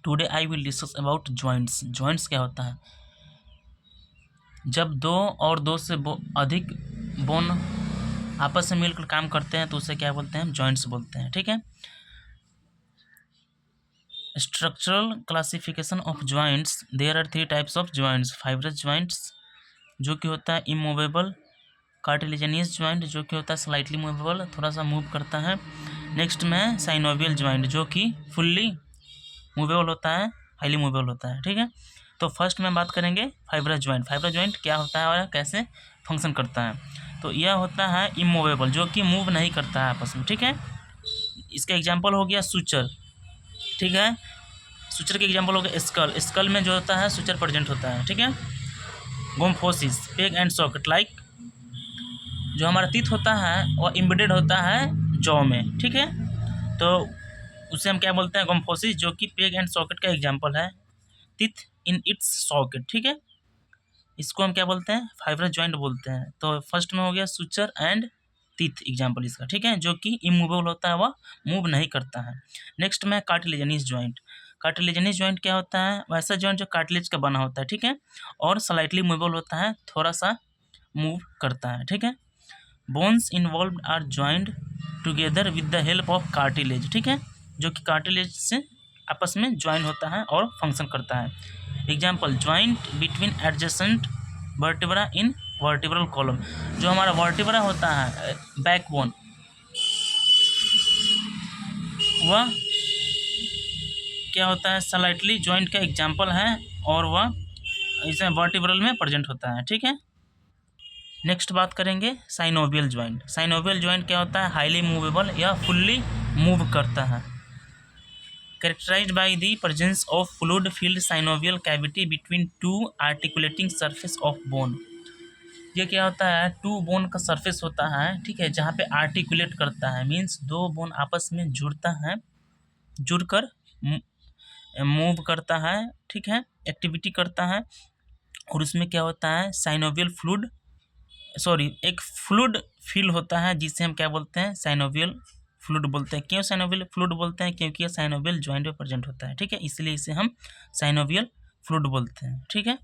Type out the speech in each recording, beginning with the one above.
Today I will discuss about joints. Joints क्या होता है? जब दो और दो से अधिक बोन आपस में मिलकर काम करते हैं तो उसे क्या बोलते हैं? जॉइंट्स बोलते हैं। ठीक है। Structural classification of joints, there are 3 types of joints. Fibrous joints जो कि होता है इमूवेबल, कार्टिलेजिनियस जॉइंट जो कि होता है स्लाइटली मूवेबल, थोड़ा सा मूव करता है। नेक्स्ट में साइनोवियल जॉइंट जो कि फुल्ली मूवेबल होता है, हाईली मूवेबल होता है। ठीक है। तो फर्स्ट में बात करेंगे फाइब्रस जॉइंट। फाइब्रस जॉइंट क्या होता है और कैसे फंक्शन करता है? तो यह होता है इमूवेबल, जो कि मूव नहीं करता है आपस में। ठीक है। इसका एग्जाम्पल हो गया सूचर। ठीक है। सूचर के एग्जाम्पल हो गया स्कल। स्कल में जो होता है सूचर प्रेजेंट होता है। ठीक है। गोम्फोसिस, पेग एंड सॉकेट, लाइक जो हमारा टीथ होता है वह एम्बेडेड होता है जॉ में। ठीक है। तो उसे हम क्या बोलते हैं? गोम्फोसिस, जो कि पेग एंड सॉकेट का एग्जाम्पल है, टीथ इन इट्स सॉकेट। ठीक है। इसको हम क्या बोलते हैं? फाइब्रस जॉइंट बोलते हैं। तो फर्स्ट में हो गया सूचर एंड टीथ एग्जाम्पल इसका। ठीक है। जो कि इमूवेबल होता है, वह मूव नहीं करता है। नेक्स्ट में कार्टिलेजिनियस जॉइंट। कार्टिलेजिनियस जॉइंट क्या होता है? वैसा जॉइंट जो कार्टिलेज का बना होता है। ठीक है। और स्लाइटली मूवेबल होता है, थोड़ा सा मूव करता है। ठीक है। Bones involve are joined together with the help of cartilage. ठीक है। जो कि कार्टिलेज से आपस में ज्वाइन होता है और फंक्शन करता है। Example, joint between adjacent vertebra in vertebral column. जो हमारा वर्टिब्रा होता है, बैकबोन, वह क्या होता है? स्लाइटली ज्वाइंट का एग्जाम्पल है और वह इसमें वर्टिब्रल में प्रेजेंट होता है। ठीक है। नेक्स्ट बात करेंगे साइनोवियल ज्वाइंट। साइनोवियल ज्वाइंट क्या होता है? हाईली मूवेबल या फुल्ली मूव करता है। Characterised by the presence of fluid filled synovial cavity between two articulating surface of bone. ये क्या होता है? टू बोन का सरफेस होता है। ठीक है। जहाँ पे आर्टिकुलेट करता है, मीन्स दो बोन आपस में जुड़ता है, जुड़कर मूव करता है। ठीक है। एक्टिविटी करता है। और उसमें क्या होता है? साइनोवियल फ्लूइड, सॉरी, एक फ्लूइड फील होता है जिसे हम क्या बोलते हैं? साइनोवियल फ्लूइड बोलते हैं। क्यों साइनोवियल फ्लूइड बोलते हैं? क्योंकि यह साइनोवियल ज्वाइंट में प्रेजेंट होता है। ठीक है। इसलिए इसे हम साइनोवियल फ्लूइड बोलते हैं। ठीक है।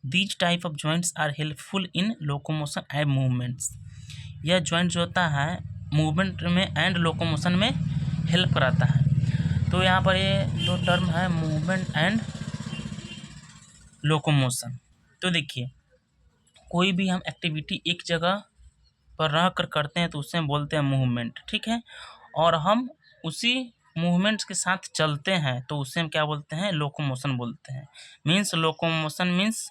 These type of joints are helpful in locomotion and movements. यह जॉइंट जो होता है मूवमेंट में एंड लोकोमोशन में हेल्प कराता है। तो यहाँ पर ये दो टर्म है, मूवमेंट एंड लोकोमोशन। तो देखिए, कोई भी हम एक्टिविटी एक जगह पर रह कर करते हैं तो उसे हम बोलते हैं मूवमेंट। ठीक है। और हम उसी मूवमेंट्स के साथ चलते हैं तो उसे हम क्या बोलते हैं? लोकोमोशन बोलते हैं। मीन्स लोकोमोशन मीन्स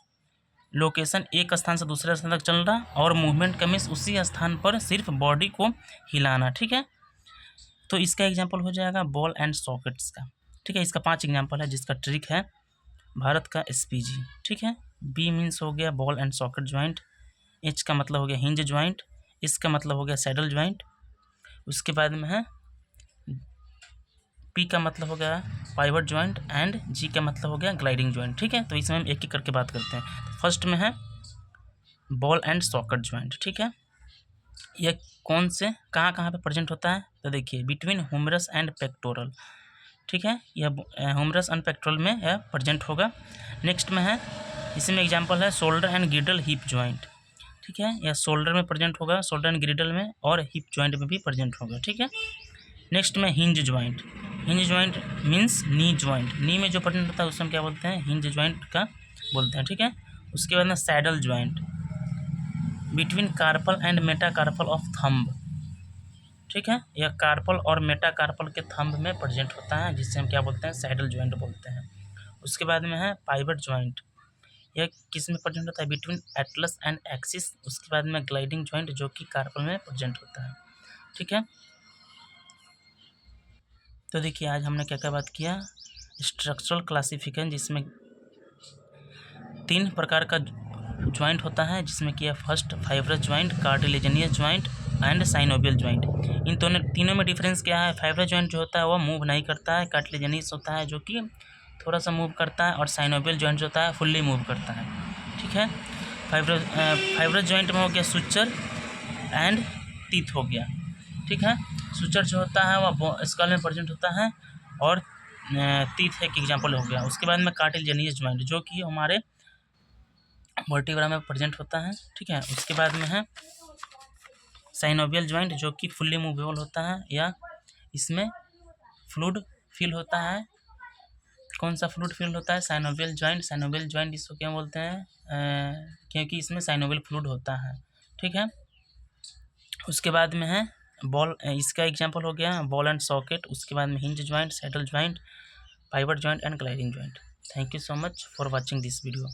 लोकेशन, एक स्थान से दूसरे स्थान तक चलना, और मूवमेंट का मीन्स उसी स्थान पर सिर्फ बॉडी को हिलाना। ठीक है। तो इसका एग्जाम्पल हो जाएगा बॉल एंड सॉकेट्स का। ठीक है। इसका 5 एग्जाम्पल है जिसका ट्रिक है भारत का एसपीजी। ठीक है। बी मीन्स हो गया ball and socket joint. H का मतलब हो गया हिंज ज्वाइंट। इसका मतलब हो गया सैडल ज्वाइंट। उसके बाद में है पी का मतलब हो गया पाइवट ज्वाइंट एंड जी का मतलब हो गया ग्लाइडिंग ज्वाइंट। ठीक है। तो इसमें हम एक एक करके बात करते हैं। तो फर्स्ट में है बॉल एंड सॉकेट ज्वाइंट। ठीक है। यह कौन से कहाँ कहाँ पे प्रेजेंट होता है? तो देखिए, बिटवीन ह्यूमरस एंड पेक्टोरल। ठीक है। यह ह्यूमरस एंड पेक्टोरल में यह प्रेजेंट होगा। नेक्स्ट में है, इसमें एग्जांपल है शोल्डर एंड ग्रिडल हिप ज्वाइंट। ठीक है। यह शोल्डर में प्रेजेंट होगा, शोल्डर एंड ग्रिडल में, और हिप ज्वाइंट में भी प्रेजेंट होगा। ठीक है। नेक्स्ट में hinge joint. Hinge joint means knee joint. Knee में जो प्रेजेंट होता है उसे हम क्या बोलते हैं? हिंज ज्वाइंट का बोलते हैं। ठीक है। उसके बाद में saddle joint, between carpal and metacarpal of thumb. ठीक है। यह कार्पल और मेटाकार्पल के थंब में प्रेजेंट होता है, जिससे हम क्या बोलते हैं? सैडल ज्वाइंट बोलते हैं। उसके बाद में है पाइवट ज्वाइंट। यह किस में प्रेजेंट होता है? Between Atlas and axis. उसके बाद में ग्लाइडिंग ज्वाइंट, जो कि कार्पल में प्रेजेंट होता है। ठीक है। तो देखिए, आज हमने क्या क्या बात किया? स्ट्रक्चरल क्लासिफिकेशन, जिसमें 3 प्रकार का ज्वाइंट होता है, जिसमें कि first fibrous joint, cartilaginous joint and synovial joint. इन दोनों तीनों में डिफरेंस क्या है? फाइब्रस ज्वाइंट जो होता है वह मूव नहीं करता है, कार्टिलेजिनियस होता है जो कि थोड़ा सा मूव करता है, और साइनोवियल ज्वाइंट जो होता है फुल्ली मूव करता है। ठीक है। फाइब्रस ज्वाइंट में हो गया सुचर एंड टीथ हो गया। ठीक है। सुचर जो होता है वह स्कल में प्रेजेंट होता है, और टीथ एक एग्जाम्पल हो गया। उसके बाद में कार्टिलेजियस ज्वाइंट जो कि हमारे वर्टिब्रा में प्रेजेंट होता है, ठीक है। उसके बाद में है साइनोवियल ज्वाइंट जो कि फुल्ली मूवेबल होता है या इसमें फ्लूइड फील होता है। कौन सा फ्लूइड फील होता है? Synovial joint. साइनोवियल ज्वाइंट इसको क्या बोलते हैं? क्योंकि इसमें साइनोवियल फ्लूइड होता है, ठीक है। उसके बाद में है बॉल, इसका एग्जांपल हो गया बॉल एंड सॉकेट। उसके बाद में hinge joint, saddle joint, pivot joint and gliding joint. Thank you so much for watching this video.